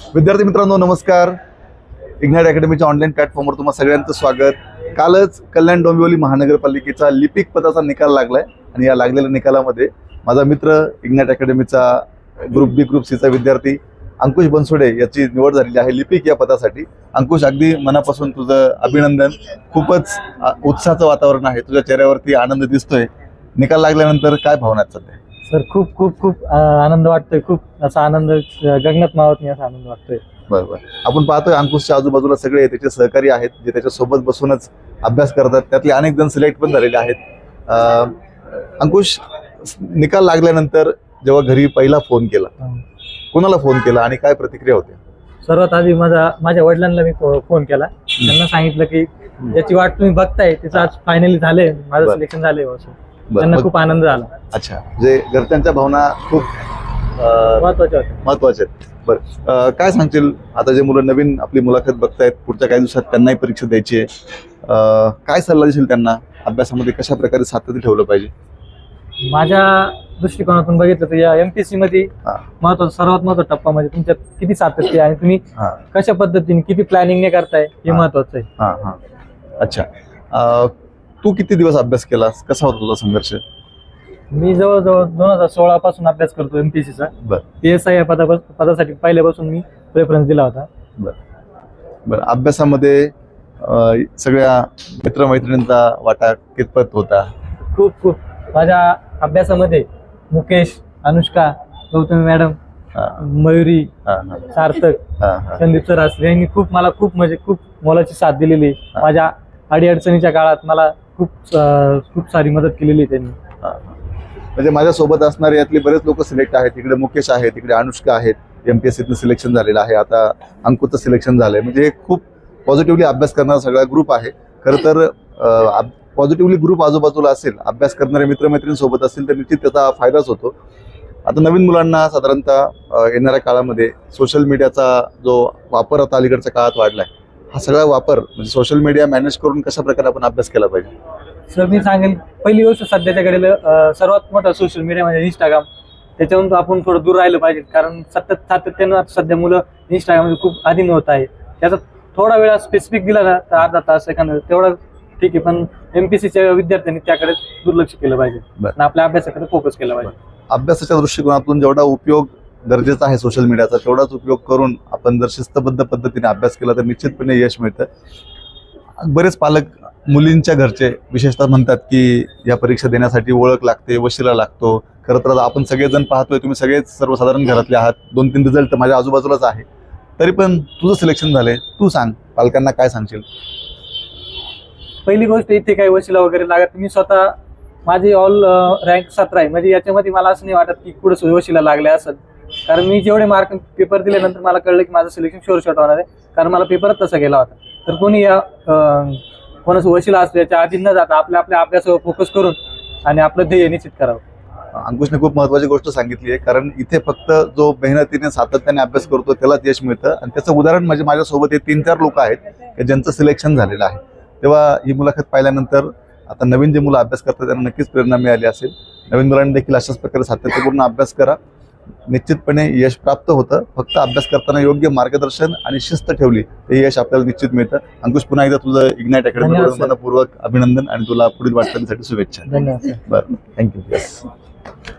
विद्यार्थी मित्रांनो नमस्कार. इग्नाइट अकॅडमीच्या ऑनलाईन प्लॅटफॉर्मवर तुम्हा सगळ्यांचं स्वागत. कालच कल्याण डोंबिवली महानगरपालिकेचा लिपिक पदाचा निकाल लागलाय आणि या लागलेल्या निकालामध्ये माझा मित्र इग्नाइट अकॅडमीचा ग्रुप बी ग्रुप सीचा विद्यार्थी अंकुश बनसोडे याची निवड झालेली आहे लिपिक या पदासाठी. अंकुश, अगदी मनापासून तुझं अभिनंदन. खूपच उत्साहाचं वातावरण आहे, तुझ्या चेहऱ्यावरती आनंद दिसतोय. निकाल लागल्यानंतर काय भावना आहेत सध्या? सर खूप खूप खूप आनंद वाटतोय. खूप असा आनंद गगनात मावत नाही असा आनंद वाटतोय. बरोबर. आपण पाहतोय अंकुशच्या आजूबाजूला सगळे त्याचे सहकारी आहेत जे त्याच्या सोबत बसूनच अभ्यास करतात. त्यातले अनेक जण सिलेक्ट पण झालेले आहेत. अंकुश, निकाल लागल्यानंतर जेव्हा घरी पहिला फोन केला, कोणाला फोन केला आणि काय प्रतिक्रिया होती? सर्वात आधी माझ्या वडिलांना मी फोन केला. त्यांना सांगितलं की ज्याची वाट तुम्ही बघताय त्याचं आज फायनली झालंय, माझं सिलेक्शन झालंय. त्यांना खूप आनंद झाला. अच्छा, म्हणजे घरच्यांच्या भावना खूप महत्वाच्या आहेत. बरं, काय सांगशील आता जे मुलं नवीन आपली मुलाखत बघतायत, पुढच्या काही दिवसात त्यांनाही परीक्षा द्यायची आहे, काय सल्ला देशील त्यांना? अभ्यासामध्ये कशा प्रकारे सातत्य ठेवलं पाहिजे? माझ्या दृष्टिकोनातून बघितलं तर या एमपीएससी मध्ये सर्वात महत्वाचा टप्पा म्हणजे तुमच्यात किती सातत्य आणि तुम्ही कशा पद्धतीने किती प्लॅनिंग करताय हे महत्वाचं आहे. अच्छा, तू किती दिवस अभ्यास केलास? कसा होता तुझा संघर्ष? मी जवळजवळ 2016 पासून अभ्यास करतो एमपीएससीचा. PSI या पदासाठी पहिल्यापासून मी प्रेफरन्स दिला होता. बरं, अभ्यासामध्ये सगळ्या मित्रमैत्रिणींचा वाटा कितपत होता? खूप खूप. माझ्या अभ्यासामध्ये मुकेश, अनुष्का, गौतमी मॅडम, मयुरी, सार्थक, संदीप सर यांनी मला खूप मोलाची साथ दिलेली. माझ्या अडीअडचणीच्या काळात मला खूप सारी मदत केलेली त्यांनी. म्हणजे माझ्या सोबत असणारे यातले बरेच लोक सिलेक्ट आहेत. इकडे मुकेश आहे, तिकडे अनुष्का आहेत, एमपीएससीतनं सिलेक्शन झालेलं आहे, आता अंकुचं सिलेक्शन झालंय. म्हणजे खूप पॉझिटिव्हली अभ्यास करणारा सगळा ग्रुप आहे. खरं तर पॉझिटिव्हली ग्रुप आजूबाजूला असेल, अभ्यास करणारे मित्रमैत्रिणींसोबत असतील तर निश्चित त्याचा फायदाच होतो. आता नवीन मुलांना साधारणतः येणाऱ्या काळामध्ये सोशल मीडियाचा जो वापर आता अलीकडच्या काळात वाढलाय, हा सगळा वापर म्हणजे सोशल मीडिया मॅनेज करून कशा प्रकारे आपण अभ्यास केला पाहिजे? सर मी सांगेन, पहिली गोष्ट सध्याच्या घडीला सर्वात मोठा सोशल मीडिया म्हणजे इंस्टाग्राम. त्याच्यावरून आपण थोडं दूर राहिलं पाहिजे, कारण सातत्यानं सध्या मुलं इंस्टाग्राममध्ये खूप अधीन होत आहे. त्याचा थोडा वेळा स्पेसिफिक दिला ना तर अर्धा तास एखादा तेवढं ठीक आहे, पण एमपीएससीच्या विद्यार्थ्यांनी त्याकडे दुर्लक्ष केलं पाहिजे आणि आपल्या अभ्यासाकडे फोकस केला पाहिजे. अभ्यासाच्या दृष्टिकोनातून जेवढा उपयोग गरजेचा आहे सोशल मीडियाचा, तेवढाच उपयोग करून आपण जर शिस्तबद्ध पद्धतीने अभ्यास केला तर निश्चितपणे यश मिळतं. बरेच पालक मुलींच्या घरचे विशेषतः म्हणतात की या परीक्षा देण्यासाठी ओळख लागते, वशिला लागतो. खरं तर आपण सगळेजण पाहतोय, तुम्ही सगळेच सर्वसाधारण घरातले आहात. 2-3 रिझल्ट माझ्या आजूबाजूलाच आहे, तरी पण तुझं सिलेक्शन झालंय. तू सांग, पालकांना काय सांगशील? पहिली गोष्ट, इथे काही वशिला वगैरे लागत. मी स्वतः माझी ऑल रँक 17 आहे, म्हणजे याच्यामध्ये मला असं नाही वाटत की पुढे वशिला लागले असेल, कारण मी जेवढे मार्क पेपर दिल्यानंतर मला कळलं की माझं सिलेक्शन शुअर शॉट होणार आहे, कारण मला पेपरच तसा गेला होता. तर कोणी कोणाचं वशिला असतो याच्या आधी न जाता आपल्या अभ्यासावर फोकस करून आणि आपलं ध्येय निश्चित करावं. अंकुशने खूप महत्त्वाची गोष्ट सांगितली आहे, कारण इथे फक्त जो मेहनतीने सातत्याने अभ्यास करतो त्यालाच यश मिळतं. आणि त्याचं उदाहरण म्हणजे माझ्यासोबत हे 3-4 लोक आहेत की ज्यांचं सिलेक्शन झालेलं आहे. तेव्हा ही मुलाखत पाहिल्यानंतर आता नवीन जे मुलं अभ्यास करतात त्यांना नक्कीच प्रेरणा मिळाली असेल. नवीन मुलांनी देखील अशाच प्रकारे सातत्यपूर्ण अभ्यास करा, निश्चितपणे यश प्राप्त होतं. फक्त अभ्यास करताना योग्य मार्गदर्शन आणि शिस्त ठेवली ते यश आपल्याला निश्चित मिळतं. अंकुश, पुन्हा एकदा तुझं इग्नाइट अकॅडमीकडून मनपूर्वक अभिनंदन आणि तुला पुढील वाटचालीसाठी शुभेच्छा. धन्यवाद. बरं, थँक्यू.